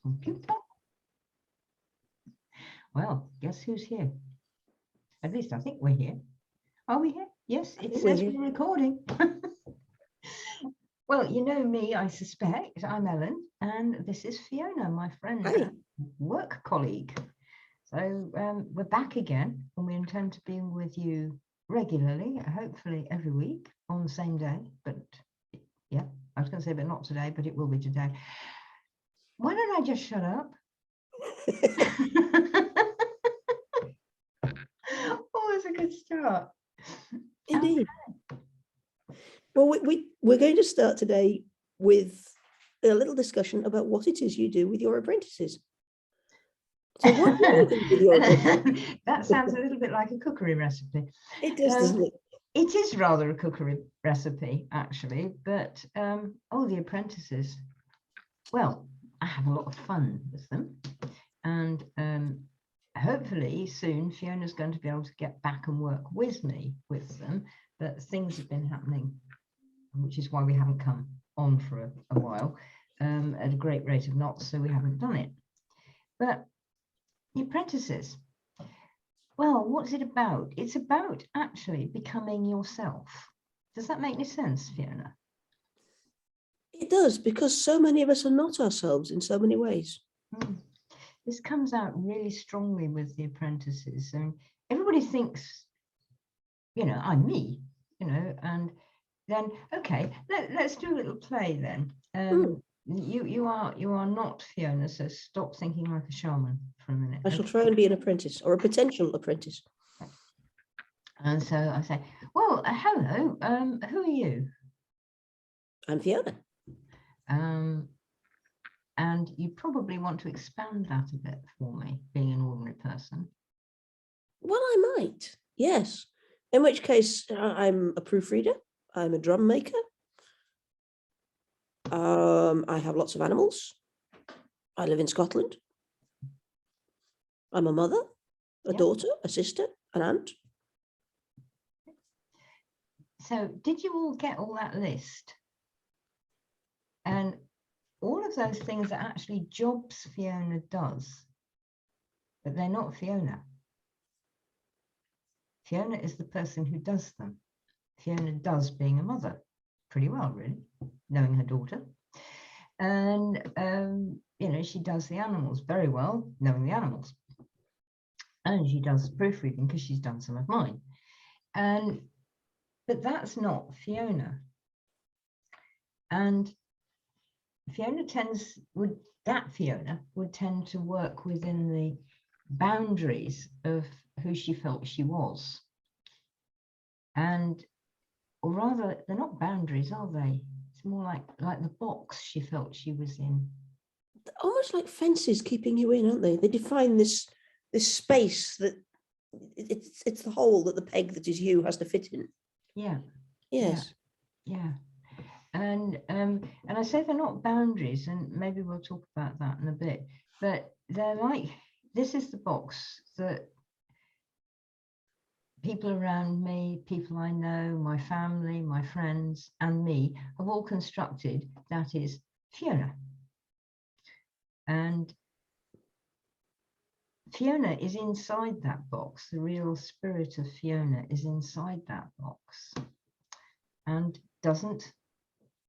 Computer. Well, guess who's here? At least I think we're here. Are we here? Yes, it says we're recording. Well, you know me, I suspect. I'm Ellen, and this is Fiona, my friend and work colleague. So we're back again, and we intend to be with you regularly, hopefully every week on the same day. But yeah, I was going to say, but not today, but it will be today. Why don't I just shut up? Always a good start. Indeed. Well, we're going to start today with a little discussion about what it is you do with your apprentices. So what do you do with your apprentices? That sounds a little bit like a cookery recipe. It does, doesn't it? It is rather a cookery recipe, actually, but the apprentices, well, I have a lot of fun with them. And hopefully soon Fiona's going to be able to get back and work with me with them, but things have been happening, which is why we haven't come on for a while at a great rate of knots, so we haven't done it. But the apprentices, well, what's it about? It's about actually becoming yourself. Does that make any sense, Fiona? It does, because so many of us are not ourselves in so many ways. This comes out really strongly with the apprentices, and everybody thinks, you know, I'm me, you know, and then okay, let's do a little play then. You are not Fiona, so stop thinking like a shaman for a minute. I shall try and be an apprentice, or a potential apprentice. And so I say, well, hello, who are you? I'm Fiona. And you probably want to expand that a bit for me, being an ordinary person. Well, I might, yes. In which case, I'm a proofreader. I'm a drum maker. I have lots of animals. I live in Scotland. I'm a mother, a daughter, a sister, an aunt. So did you all get all that list? And all of those things are actually jobs Fiona does, but they're not Fiona. Fiona is the person who does them. Fiona does being a mother pretty well, really, knowing her daughter. And, you know, she does the animals very well, knowing the animals. And she does proofreading because she's done some of mine. But that's not Fiona. And Fiona would tend to work within the boundaries of who she felt she was. Or rather, they're not boundaries, are they? It's more like the box she felt she was in. Almost like fences keeping you in, aren't they? They define this space that it's the hole that the peg that is you has to fit in. Yeah. Yes. Yeah. And I say they're not boundaries, and maybe we'll talk about that in a bit, but they're like, this is the box that people around me, people I know, my family, my friends, and me have all constructed. That is Fiona. And Fiona is inside that box. The real spirit of Fiona is inside that box and doesn't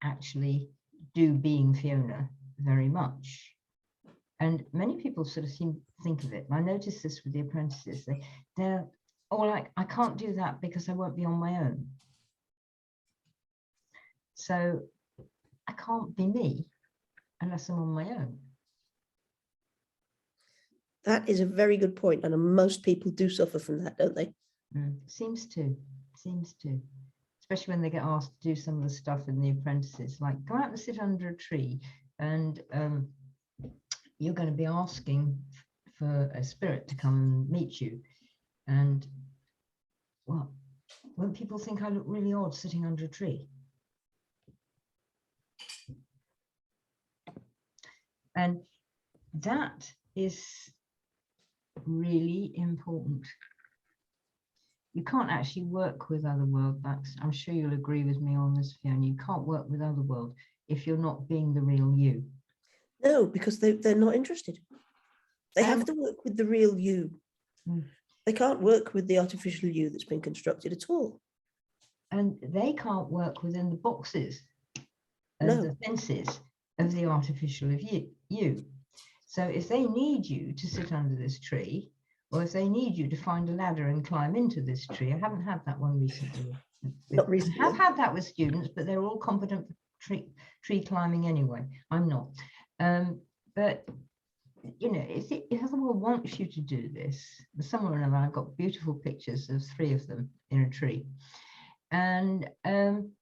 actually do being Fiona very much. And many people sort of think of it. I noticed this with the apprentices. They're all like, I can't do that because I won't be on my own. So I can't be me unless I'm on my own. That is a very good point, and most people do suffer from that, don't they? Seems to. Especially when they get asked to do some of the stuff in the apprentices, like go out and sit under a tree, and you're going to be asking for a spirit to come and meet you. And well, won't people think I look really odd sitting under a tree? And that is really important. You can't actually work with other world backs. I'm sure you'll agree with me on this, Fiona. You can't work with other world if you're not being the real you. No, because they're not interested. They have to work with the real you. They can't work with the artificial you that's been constructed at all. And they can't work within the boxes of No. the fences of the artificial of you. So if they need you to sit under this tree, or if they need you to find a ladder and climb into this tree, I haven't had that one recently. Not recently. I have had that with students, but they're all competent for tree climbing anyway. I'm not. But you know, if someone wants you to do this, somewhere or another, I've got beautiful pictures of 3 of them in a tree. And then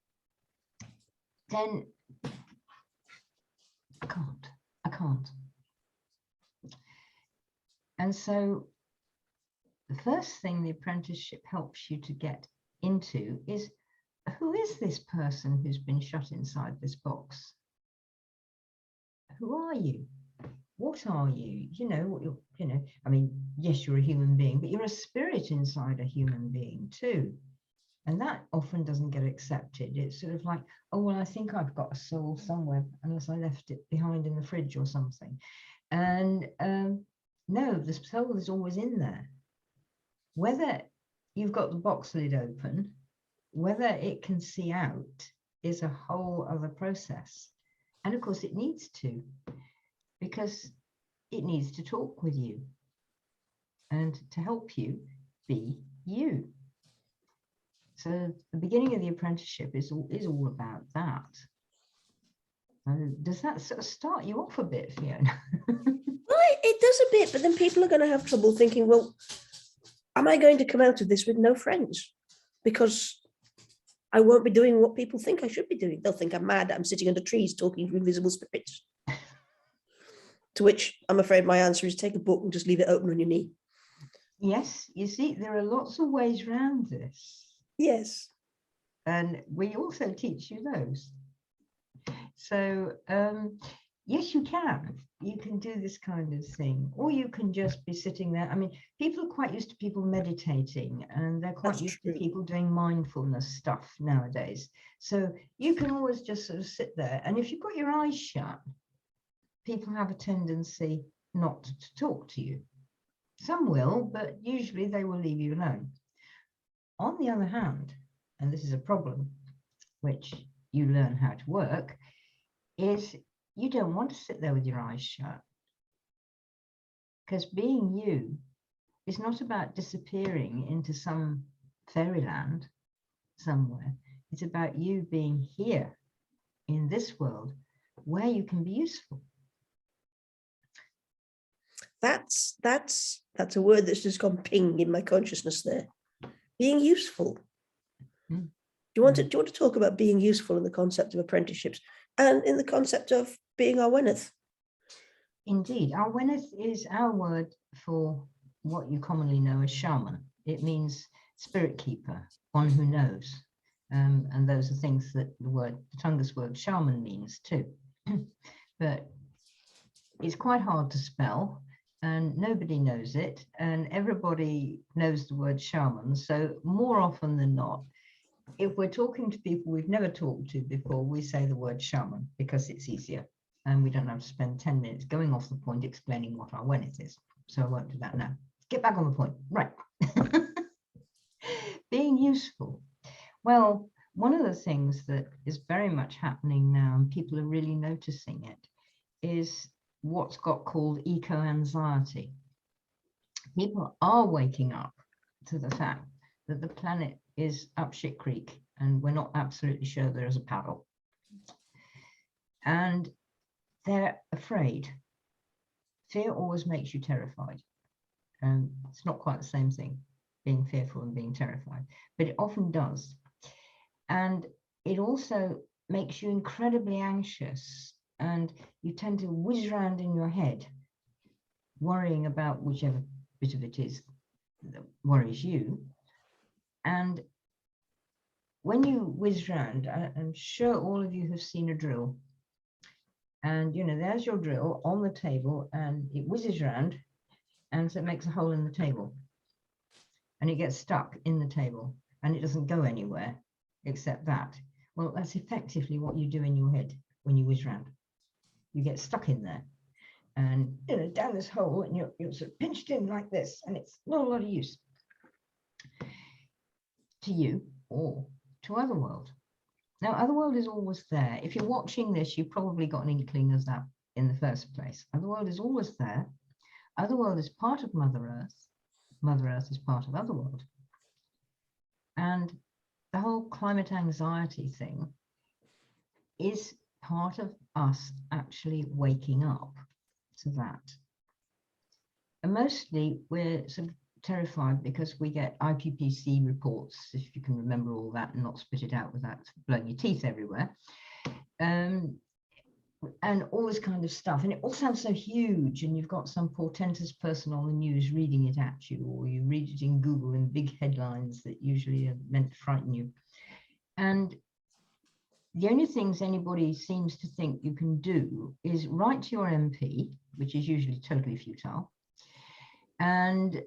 I can't. And so the first thing the apprenticeship helps you to get into is, who is this person who's been shut inside this box? Who are you? What are you? You know, I mean, yes, you're a human being, but you're a spirit inside a human being too. And that often doesn't get accepted. It's sort of like, oh, well, I think I've got a soul somewhere, unless I left it behind in the fridge or something. And no, the soul is always in there. Whether you've got the box lid open, whether it can see out, is a whole other process. And of course, it needs to, because it needs to talk with you and to help you be you. So the beginning of the apprenticeship is all about that. Does that sort of start you off a bit, Fiona? Well, it does a bit, but then people are going to have trouble thinking, well, am I going to come out of this with no friends? Because I won't be doing what people think I should be doing. They'll think I'm mad. I'm sitting under trees talking to invisible spirits. To which I'm afraid my answer is take a book and just leave it open on your knee. Yes, you see, there are lots of ways around this. Yes. And we also teach you those. So, yes, you can. You can do this kind of thing, or you can just be sitting there. I mean, people are quite used to people meditating, and they're quite used to people doing mindfulness stuff nowadays. So you can always just sort of sit there. And if you've got your eyes shut, people have a tendency not to talk to you. Some will, but usually they will leave you alone. On the other hand, and this is a problem which you learn how to work, is you don't want to sit there with your eyes shut. Because being you is not about disappearing into some fairyland somewhere. It's about you being here in this world where you can be useful. That's a word that's just gone ping in my consciousness there. Being useful. Do you want to talk about being useful in the concept of apprenticeships and in the concept of being Arweneth? Indeed, Arweneth is our word for what you commonly know as shaman. It means spirit keeper, one who knows. And those are things that the Tungus word shaman means too. But it's quite hard to spell, and nobody knows it, and everybody knows the word shaman. So more often than not, if we're talking to people we've never talked to before, we say the word shaman because it's easier, and we don't have to spend 10 minutes going off the point explaining what Arweneth is. So I won't do that now. Get back on the point. Right. Being useful. Well, one of the things that is very much happening now, and people are really noticing it, is what's got called eco-anxiety. People are waking up to the fact that the planet is up shit creek and we're not absolutely sure there is a paddle. And they're afraid. Fear always makes you terrified. And it's not quite the same thing, being fearful and being terrified, but it often does. And it also makes you incredibly anxious, and you tend to whiz around in your head, worrying about whichever bit of it is that worries you. And when you whiz around, I'm sure all of you have seen a drill. And, you know, there's your drill on the table, and it whizzes around, and so it makes a hole in the table. And it gets stuck in the table, and it doesn't go anywhere except that. Well, that's effectively what you do in your head when you whiz around. You get stuck in there. and down this hole, and you're sort of pinched in like this, and it's not a lot of use to you or to Otherworld. Now, Otherworld is always there. If you're watching this, you've probably got an inkling of that in the first place. Otherworld is always there. Otherworld is part of Mother Earth. Mother Earth is part of Otherworld. And the whole climate anxiety thing is part of us actually waking up to that. And mostly we're sort of terrified because we get IPCC reports, if you can remember all that and not spit it out without blowing your teeth everywhere, and all this kind of stuff. And it all sounds so huge, and you've got some portentous person on the news reading it at you, or you read it in Google in big headlines that usually are meant to frighten you. And the only things anybody seems to think you can do is write to your MP, which is usually totally futile, and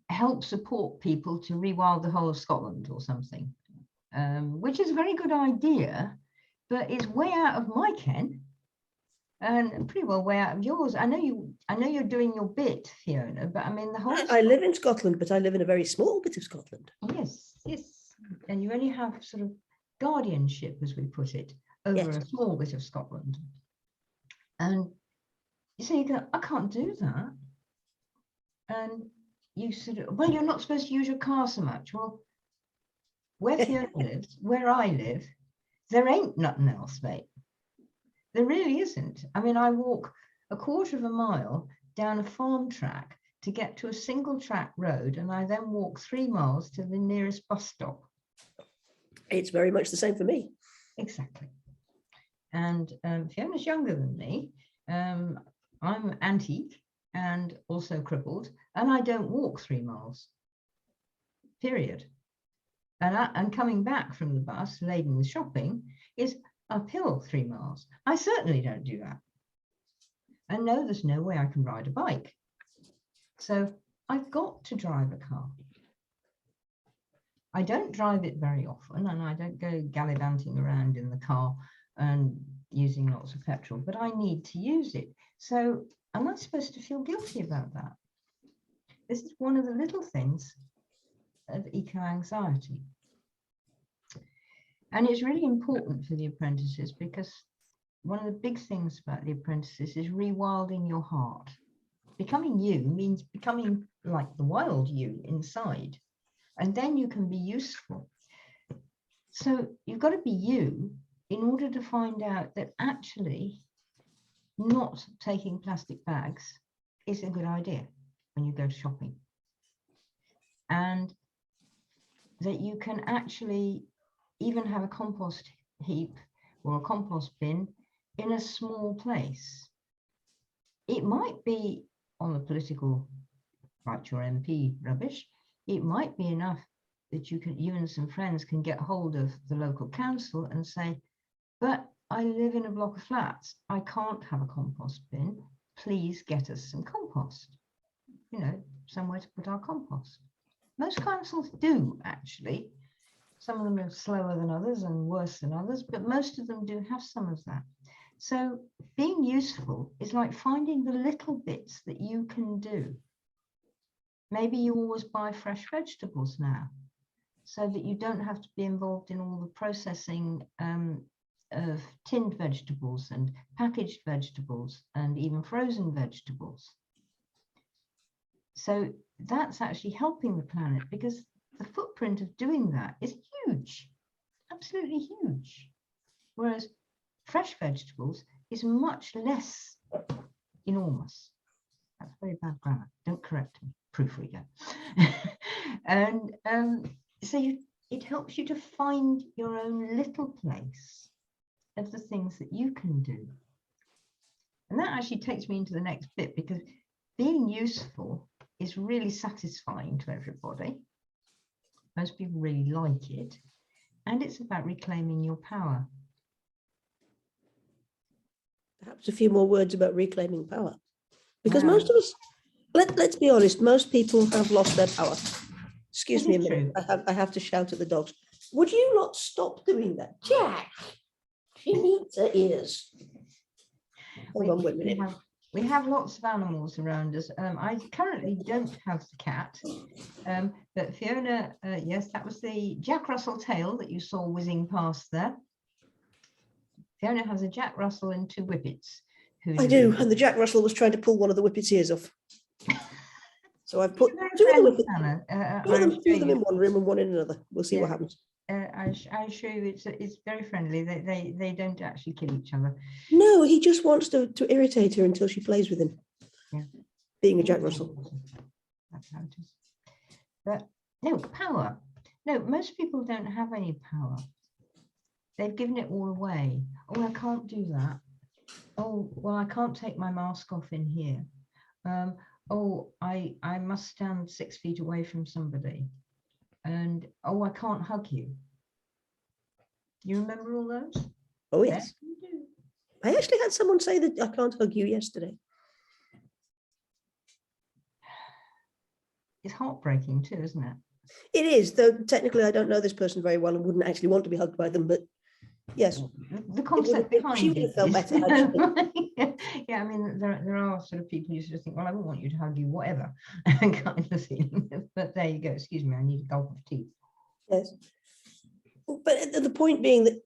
help support people to rewild the whole of Scotland or something, which is a very good idea, but it's way out of my ken and pretty well way out of yours. I know you're doing your bit, Fiona, but I mean the whole. I live in Scotland, but I live in a very small bit of Scotland. Yes, and you only have sort of guardianship, as we put it, over a small bit of Scotland, and you say, I can't do that. And you sort of, well, you're not supposed to use your car so much. Well, where Fiona lives, where I live, there ain't nothing else, mate. There really isn't. I mean, I walk a quarter of a mile down a farm track to get to a single track road, and I then walk 3 miles to the nearest bus stop. It's very much the same for me. Exactly. And Fiona's younger than me. I'm antique and also crippled, and I don't walk 3 miles, period. And coming back from the bus laden with shopping is uphill 3 miles. I certainly don't do that. And no, there's no way I can ride a bike. So I've got to drive a car. I don't drive it very often, and I don't go gallivanting around in the car and using lots of petrol, but I need to use it. So am I supposed to feel guilty about that? This is one of the little things of eco-anxiety. And it's really important for the apprentices, because one of the big things about the apprentices is rewilding your heart. Becoming you means becoming like the wild you inside, and then you can be useful. So you've got to be you in order to find out that actually not taking plastic bags is a good idea when you go shopping, and that you can actually even have a compost heap or a compost bin in a small place. It might be on the political write your MP rubbish. It might be enough that you and some friends can get hold of the local council and say, but I live in a block of flats, I can't have a compost bin, please get us some compost, somewhere to put our compost. Most councils do, actually. Some of them are slower than others and worse than others, but most of them do have some of that. So being useful is like finding the little bits that you can do. Maybe you always buy fresh vegetables now, so that you don't have to be involved in all the processing of tinned vegetables and packaged vegetables and even frozen vegetables. So that's actually helping the planet, because the footprint of doing that is huge, absolutely huge. Whereas fresh vegetables is much less enormous. That's very bad grammar. Don't correct me, proofreader. And so it helps you to find your own little place of the things that you can do. And that actually takes me into the next bit, because being useful is really satisfying to everybody. Most people really like it. And it's about reclaiming your power. Perhaps a few more words about reclaiming power. Because most of us, let's be honest, most people have lost their power. Excuse me a minute, I have to shout at the dogs. Would you not stop doing that? Jack, she needs her ears. Hold on, wait a minute. We have lots of animals around us. I currently don't have the cat, but Fiona, yes, that was the Jack Russell tail that you saw whizzing past there. Fiona has a Jack Russell and 2 whippets. I do, and the Jack Russell was trying to pull one of the whippets' ears off. So I've put two of them in one room and one in another. We'll see what happens. I assure you, it's very friendly. They don't actually kill each other. No, he just wants to irritate her until she plays with him. Yeah, being a Jack Russell. That's how it is. But no power. No, most people don't have any power. They've given it all away. Oh, I can't do that. Oh, well, I can't take my mask off in here. Oh, I must stand 6 feet away from somebody. And oh, I can't hug you. You remember all those? Oh, yes. You do. I actually had someone say that I can't hug you yesterday. It's heartbreaking too, isn't it? It is, though technically I don't know this person very well and wouldn't actually want to be hugged by them, but yes. The concept behind she would have felt better. Yeah, I mean, there are sort of people who sort of think, well, I wouldn't want you to hug you, whatever, kind of feeling. But there you go. Excuse me, I need a gulp of tea. Yes. But the point being that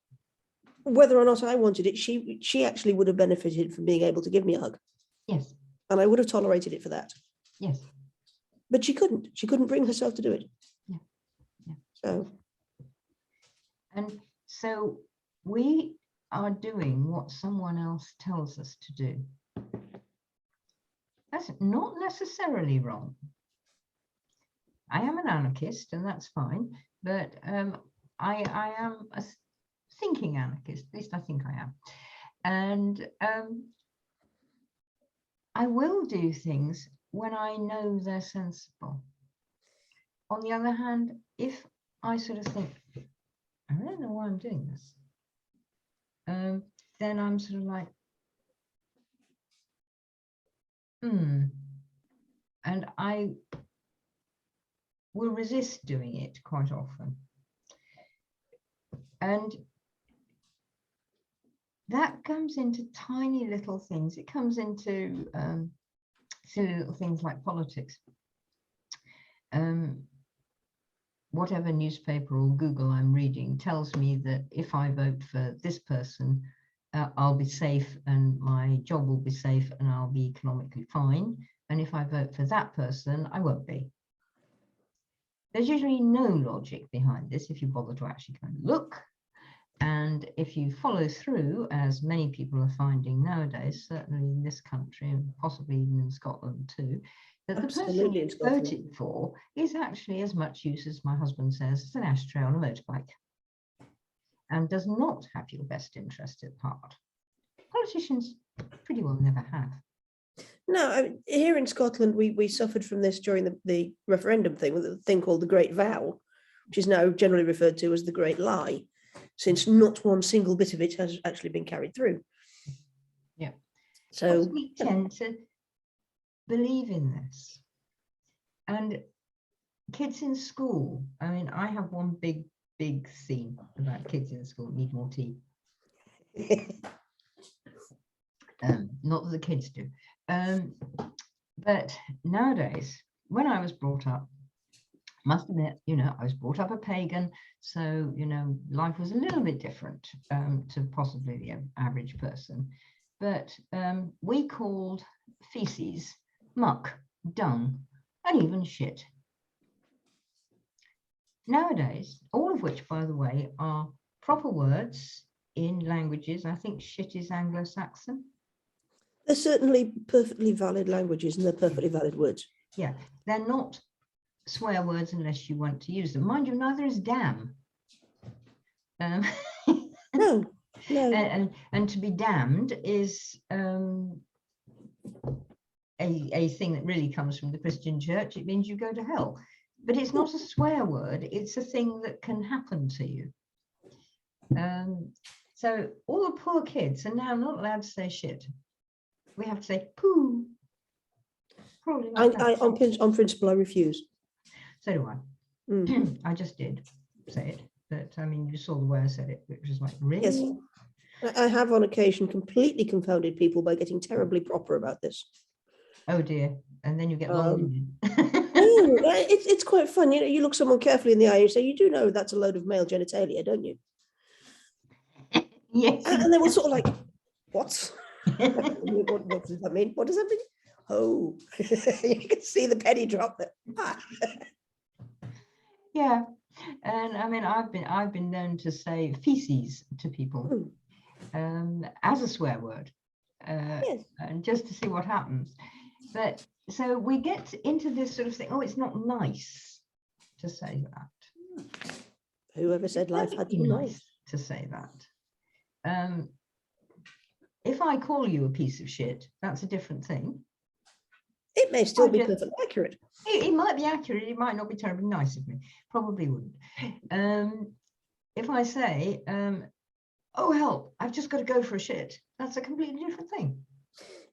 whether or not I wanted it, she actually would have benefited from being able to give me a hug. Yes. And I would have tolerated it for that. Yes. But she couldn't. She couldn't bring herself to do it. Yeah. Yeah. So. And so we are doing what someone else tells us to do. That's not necessarily wrong. I am an anarchist, and that's fine, but I am a thinking anarchist, at least I think I am. And I will do things when I know they're sensible. On the other hand, if I sort of think, I don't know why I'm doing this, then I'm sort of like, and I will resist doing it quite often. And that comes into tiny little things. It comes into silly little things like politics. Whatever newspaper or Google I'm reading tells me that if I vote for this person, I'll be safe and my job will be safe and I'll be economically fine. And if I vote for that person, I won't be. There's usually no logic behind this if you bother to actually kind of look. And if you follow through, as many people are finding nowadays, certainly in this country and possibly even in Scotland too, that absolutely, the person voted for is actually as much use as my husband says as an ashtray on a motorbike, and does not have your best interest at heart. Politicians pretty well never have. No, I mean, here in Scotland, we suffered from this during the referendum thing, with a thing called the Great Vow, which is now generally referred to as the Great Lie, since not one single bit of it has actually been carried through. Yeah. So we tend to believe in this. And kids in school, I mean, I have one big theme about kids in school need more tea. Not that the kids do. But nowadays, when I was brought up, must admit, I was brought up a pagan, so, life was a little bit different to possibly the average person. But we called feces muck, dung, and even shit. Nowadays, all of which, by the way, are proper words in languages. I think shit is Anglo-Saxon. They're certainly perfectly valid languages and they're perfectly valid words. Yeah, they're not swear words unless you want to use them. Mind you, neither is damn. No. And to be damned is a thing that really comes from the Christian church. It means you go to hell. But it's not a swear word. It's a thing that can happen to you. So all the poor kids are now not allowed to say shit. We have to say poo. Probably on principle, I refuse. So do I. I just did say it. But I mean, you saw the way I said it, which was like, really? Yes. I have on occasion completely confounded people by getting terribly proper about this. Oh dear. And then you get Um, long-winded. No, it's quite fun. You know, you look someone carefully in the eye and you say, you do know that's a load of male genitalia, don't you? Yes. And they were sort of like, what? What does that mean? What does that mean? Oh, you can see the penny drop there. Yeah. And I mean, I've been known to say feces to people as a swear word, Yes. and just to see what happens. But so we get into this sort of thing. Oh, it's not nice to say that. Whoever said life had to be nice to say that. If I call you a piece of shit, that's a different thing. It may still be perfectly accurate. It might be accurate. It might not be terribly nice of me. Probably wouldn't. If I say, oh, help, I've just got to go for a shit, that's a completely different thing.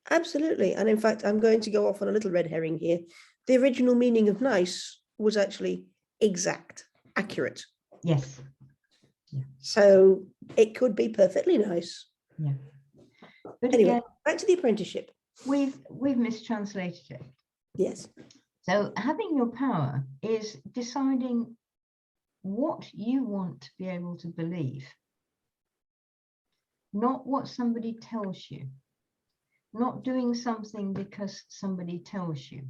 Absolutely. And in fact, I'm going to go off on a little red herring here. The original meaning of nice was actually exact, accurate. Yes. Yeah. So it could be perfectly nice. Yeah. But anyway, again, back to the apprenticeship. We've mistranslated it. Yes. So having your power is deciding what you want to be able to believe, not what somebody tells you, not doing something because somebody tells you.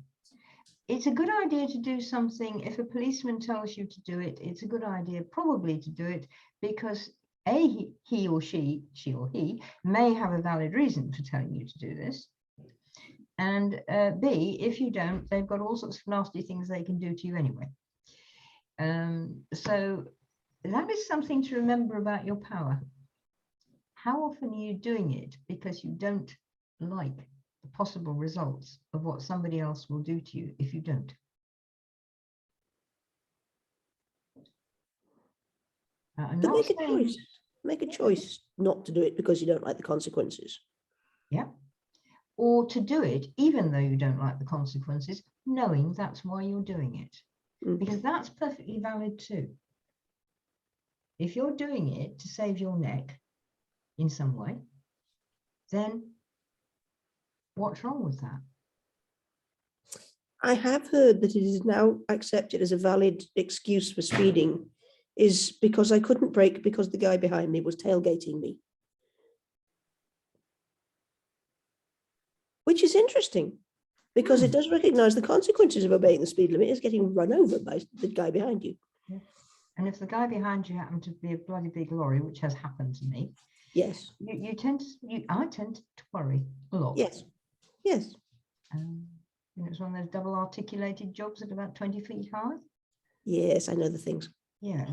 It's a good idea to do something if a policeman tells you to do it. It's a good idea probably to do it because A, he or she or he may have a valid reason for telling you to do this. And B, if you don't, they've got all sorts of nasty things they can do to you anyway. So that is something to remember about your power. How often are you doing it because you don't like the possible results of what somebody else will do to you if you don't? But make a choice. Make a choice not to do it because you don't like the consequences. Yeah. Or to do it even though you don't like the consequences, knowing that's why you're doing it. Because that's perfectly valid too. If you're doing it to save your neck in some way, then what's wrong with that? I have heard that it is now accepted as a valid excuse for speeding is because I couldn't brake because the guy behind me was tailgating me. Which is interesting because it does recognize the consequences of obeying the speed limit is getting run over by the guy behind you. Yeah. And if the guy behind you happened to be a bloody big lorry, which has happened to me, yes, I tend to worry a lot. Yes, yes. It's one of those double articulated jobs at about 20 feet high. Yes, I know the things. Yeah.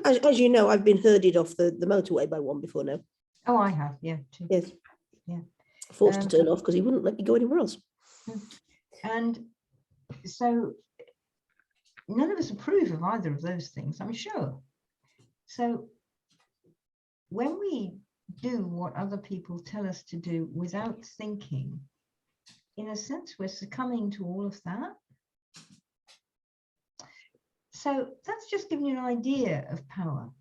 As you know, I've been herded off the motorway by one before now. Oh, I have, yeah, too. Yes. Yeah. Forced to turn off because he wouldn't let me go anywhere else. And so none of us approve of either of those things, I'm sure. So when we do what other people tell us to do without thinking, in a sense, we're succumbing to all of that. So that's just giving you an idea of power.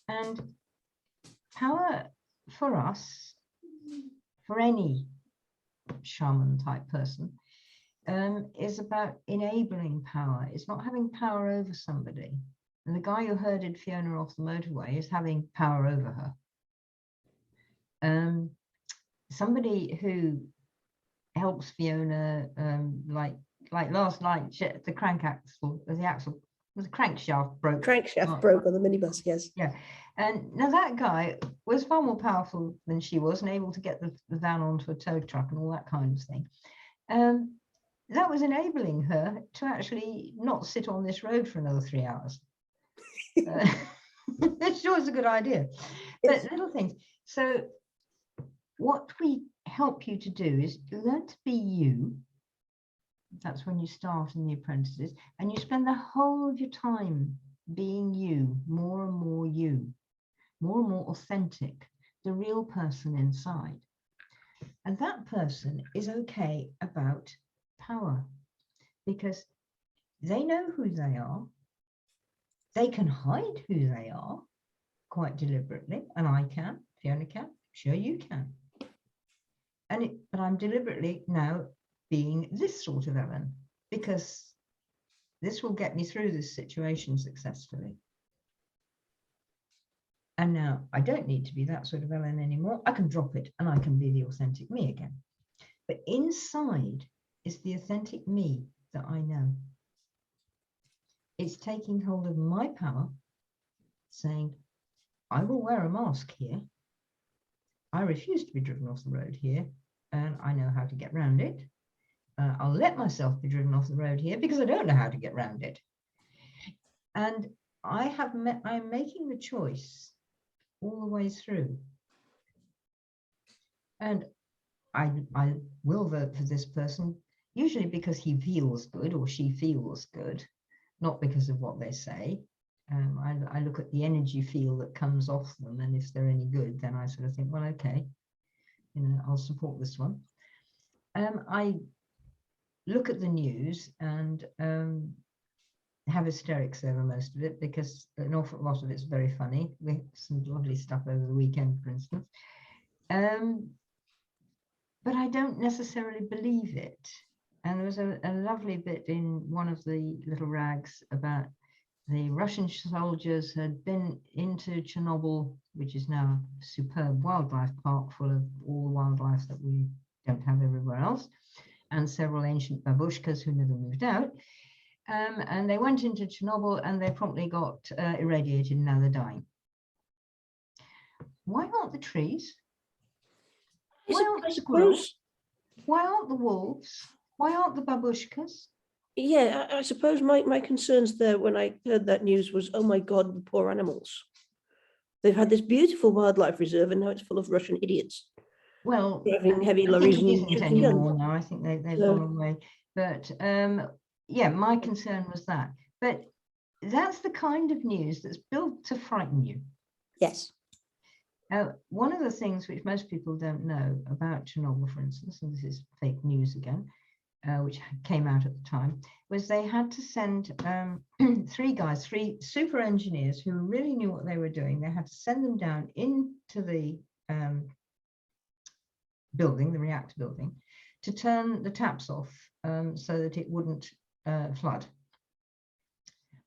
And power for us, for any shaman type person, is about enabling power. It's not having power over somebody. And the guy who herded Fiona off the motorway is having power over her. Somebody who helps Fiona, like last night, the crankshaft broke. Crankshaft broke on the minibus, yes. Yeah, and now that guy was far more powerful than she was and able to get the van onto a tow truck and all that kind of thing. That was enabling her to actually not sit on this road for another 3 hours. It sure is a good idea. But little things. So what we help you to do is learn to be you. That's when you start in the apprentices, and you spend the whole of your time being you, more and more you, more and more authentic, the real person inside. And that person is okay about power because they know who they are. They can hide who they are, quite deliberately, and I can, Fiona can, sure you can. But I'm deliberately now being this sort of Ellen, because this will get me through this situation successfully. And now I don't need to be that sort of Ellen anymore. I can drop it and I can be the authentic me again. But inside is the authentic me that I know. It's taking hold of my power, saying, I will wear a mask here. I refuse to be driven off the road here, and I know how to get around it. I'll let myself be driven off the road here because I don't know how to get around it. And I'm making the choice all the way through. And I will vote for this person, usually because he feels good or she feels good, not because of what they say. I look at the energy feel that comes off them, and if they're any good, then I sort of think, well, okay, I'll support this one. I look at the news and have hysterics over most of it, because an awful lot of it's very funny. We had some lovely stuff over the weekend, for instance. But I don't necessarily believe it. And there was a lovely bit in one of the little rags about the Russian soldiers had been into Chernobyl, which is now a superb wildlife park full of all the wildlife that we don't have everywhere else, and several ancient babushkas who never moved out. And they went into Chernobyl and they promptly got irradiated, and now they're dying. Why aren't the trees? Why aren't the squirrels? Why aren't the wolves? Why aren't the babushkas? Yeah, I suppose my concerns there when I heard that news was, oh my God, the poor animals. They've had this beautiful wildlife reserve and now it's full of Russian idiots. Well, driving heavy I lorries think it and isn't shooting anymore guns. now. I think they've gone away. But yeah, my concern was that. But that's the kind of news that's built to frighten you. Yes. One of the things which most people don't know about Chernobyl, for instance, and this is fake news again, which came out at the time, was they had to send three super engineers who really knew what they were doing. They had to send them down into the building, the reactor building, to turn the taps off so that it wouldn't flood.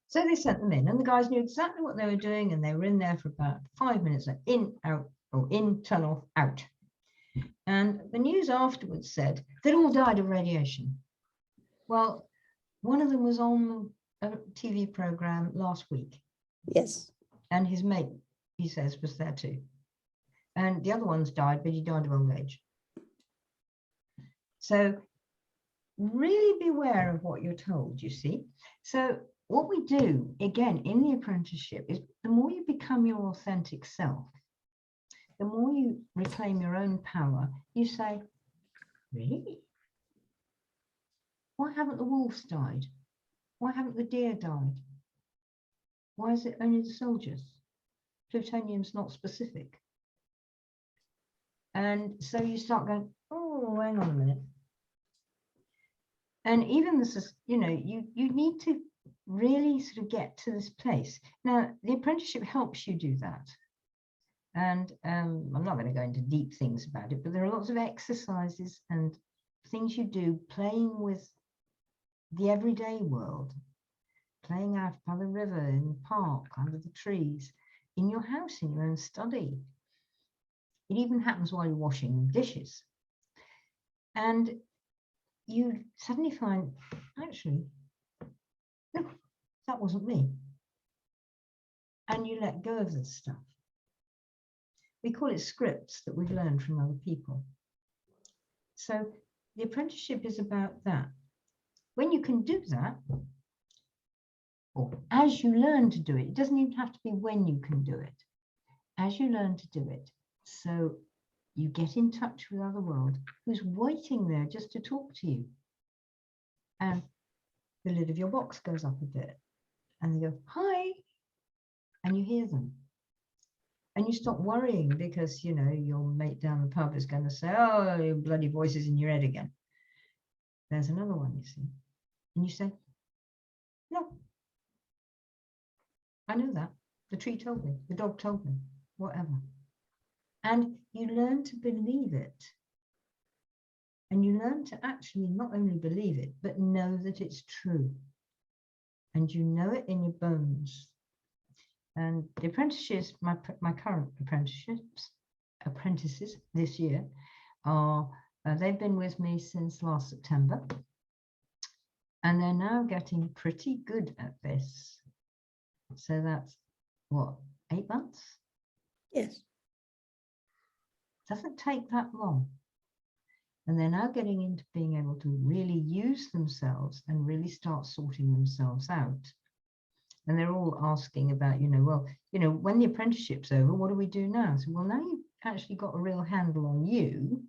So they sent them in, and the guys knew exactly what they were doing, and they were in there for about 5 minutes, in, out, or in, turn off, out. And the news afterwards said they'd all died of radiation. Well, one of them was on a TV program last week. Yes. And his mate, he says, was there too. And the other one's died, but he died of old age. So really beware of what you're told, you see. So what we do, again, in the apprenticeship is the more you become your authentic self, the more you reclaim your own power, you say, really? Why haven't the wolves died? Why haven't the deer died? Why is it only the soldiers? Plutonium's not specific. And so you start going, oh, hang on a minute. And even this is, you need to really sort of get to this place. Now, the apprenticeship helps you do that. And I'm not going to go into deep things about it, but there are lots of exercises and things you do playing with the everyday world, playing out by the river, in the park, under the trees, in your house, in your own study. It even happens while you're washing dishes. And you suddenly find, actually, no, that wasn't me. And you let go of this stuff. We call it scripts that we've learned from other people. So the apprenticeship is about that. When you can do that, or as you learn to do it, it doesn't even have to be when you can do it. As you learn to do it, so you get in touch with other world who's waiting there just to talk to you. And the lid of your box goes up a bit and they go, hi, and you hear them. And you stop worrying because, your mate down the pub is going to say, oh, your bloody voice is in your head again. There's another one, you see. And you say, no, I know that. The tree told me, the dog told me, whatever. And you learn to believe it. And you learn to actually not only believe it, but know that it's true. And you know it in your bones. And the apprentices, my current apprentices this year are, they've been with me since last September. And they're now getting pretty good at this. So that's what, 8 months? Yes. Doesn't take that long. And they're now getting into being able to really use themselves and really start sorting themselves out. And they're all asking about, well, when the apprenticeship's over, what do we do now? So, well, now you've actually got a real handle on you.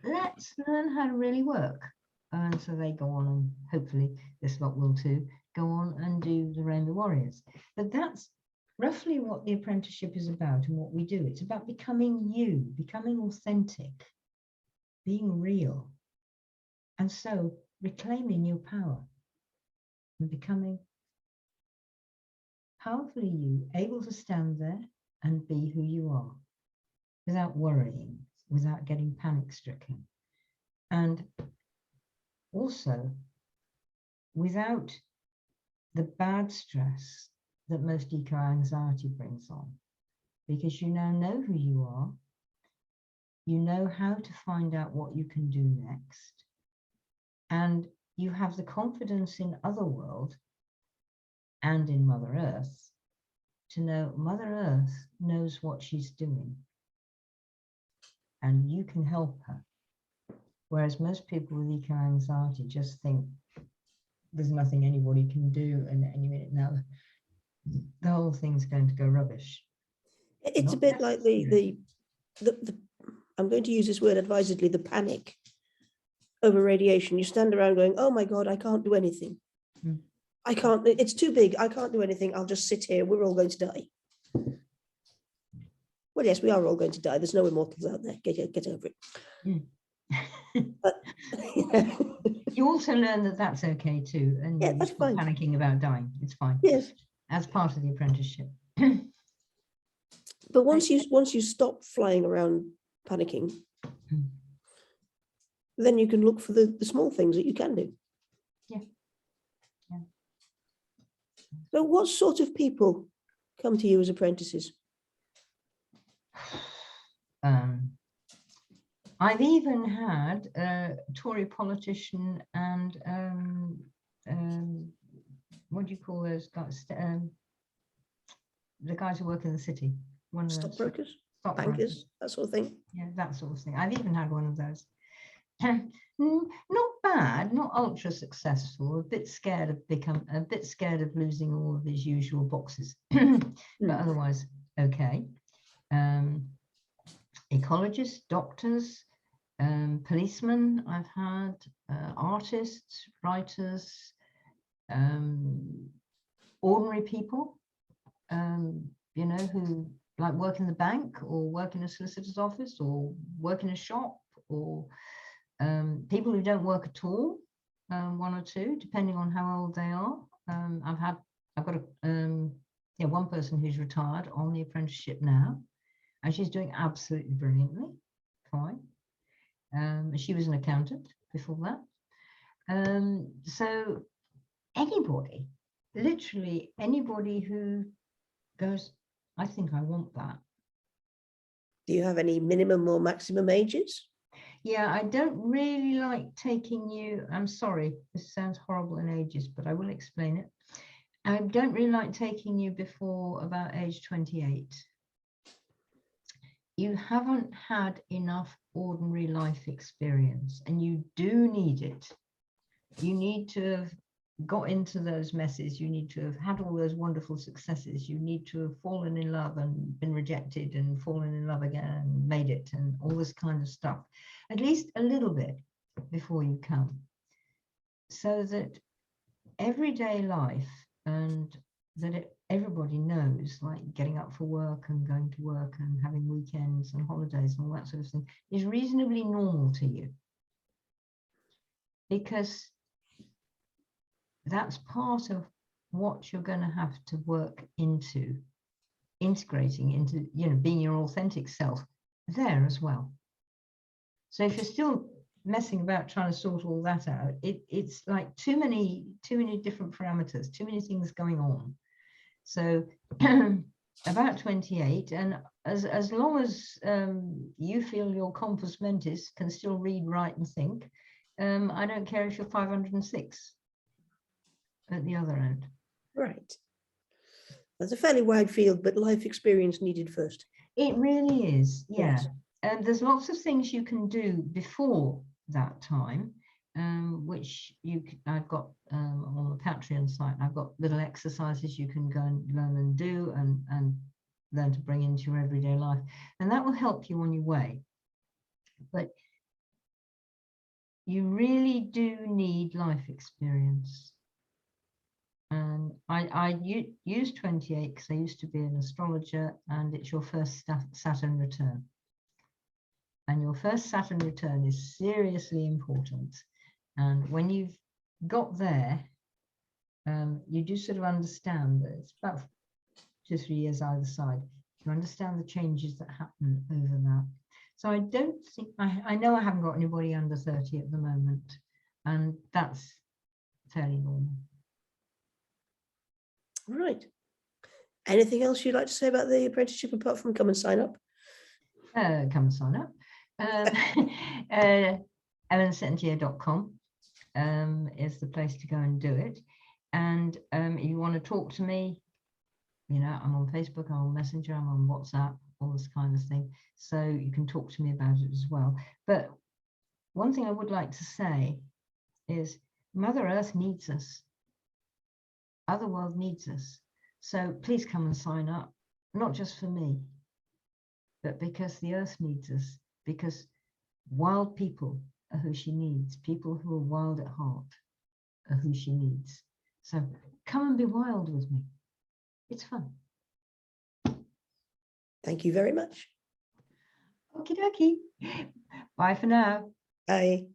Let's learn how to really work. And so they go on, and hopefully this lot will too, go on and do the Rainbow Warriors. But that's roughly what the apprenticeship is about and what we do. It's about becoming you, becoming authentic, being real. And so reclaiming your power and becoming powerfully you, able to stand there and be who you are without worrying, without getting panic stricken. And also without the bad stress that most eco-anxiety brings on, because you now know who you are, you know how to find out what you can do next, and you have the confidence in Otherworld and in Mother Earth to know Mother Earth knows what she's doing, and you can help her. Whereas most people with eco-anxiety just think there's nothing anybody can do, and any minute now the whole thing's going to go rubbish. It's a bit like the I'm going to use this word advisedly, the panic over radiation. You stand around going, oh my God, I can't do anything. I can't, it's too big. I can't do anything. I'll just sit here. We're all going to die. Well, yes, we are all going to die. There's no immortals out there. Get over it. But, you also learn that that's okay too, and yeah, you that's stop fine. panicking about dying. It's fine. Yes, as part of the apprenticeship. but once you stop flying around panicking, then you can look for the small things that you can do. Yeah. So, what sort of people come to you as apprentices? I've even had a Tory politician and what do you call those guys? The guys who work in the city. One of Stockbrokers, stockbrokers, bankers, that sort of thing. Yeah, that sort of thing. I've even had one of those. Not bad, not ultra successful. A bit scared of losing all of his usual boxes, but otherwise okay. Ecologists, doctors, policemen. I've had artists, writers, ordinary people. Who like work in the bank or work in a solicitor's office or work in a shop, or people who don't work at all, one or two, depending on how old they are. I've got one person who's retired on the apprenticeship now, and she's doing absolutely brilliantly, fine. She was an accountant before that. So anybody, literally anybody who goes, I think I want that. Do you have any minimum or maximum ages? Yeah, I don't really like taking you, I'm sorry, this sounds horrible in ages, but I will explain it. I don't really like taking you before about age 28. You haven't had enough ordinary life experience, and you do need it. You need to have got into those messes. You need to have had all those wonderful successes. You need to have fallen in love and been rejected and fallen in love again and made it and all this kind of stuff, at least a little bit before you come, so that everyday life and that everybody knows, like getting up for work and going to work and having weekends and holidays and all that sort of thing, is reasonably normal to you, because that's part of what you're going to have to work into integrating into, being your authentic self there as well. So if you're still messing about trying to sort all that out, it's like too many different parameters, too many things going on. So about 28, and as long as you feel your compos mentis can still read, write, and think, I don't care if you're 506 at the other end. Right. That's a fairly wide field, but life experience needed first. It really is, yeah. Yes. And there's lots of things you can do before that time, which I've got on the Patreon site. I've got little exercises you can go and learn and do and learn to bring into your everyday life, and that will help you on your way. But you really do need life experience. And I use 28 because I used to be an astrologer, and it's your first Saturn return. And your first Saturn return is seriously important. And when you've got there, you do sort of understand that it's about 2 or 3 years either side. You understand the changes that happen over that. So I don't think, I know I haven't got anybody under 30 at the moment, and that's fairly normal. Right. Anything else you'd like to say about the apprenticeship apart from come and sign up? Come and sign up. Elensentier.com is the place to go and do it. And if you want to talk to me, I'm on Facebook, I'm on Messenger, I'm on WhatsApp, all this kind of thing. So you can talk to me about it as well. But one thing I would like to say is Mother Earth needs us. Otherworld needs us. So please come and sign up, not just for me, but because the Earth needs us, because wild people are who she needs. People who are wild at heart are who she needs. So come and be wild with me. It's fun. Thank you very much. Okie dokie. Bye for now. Bye.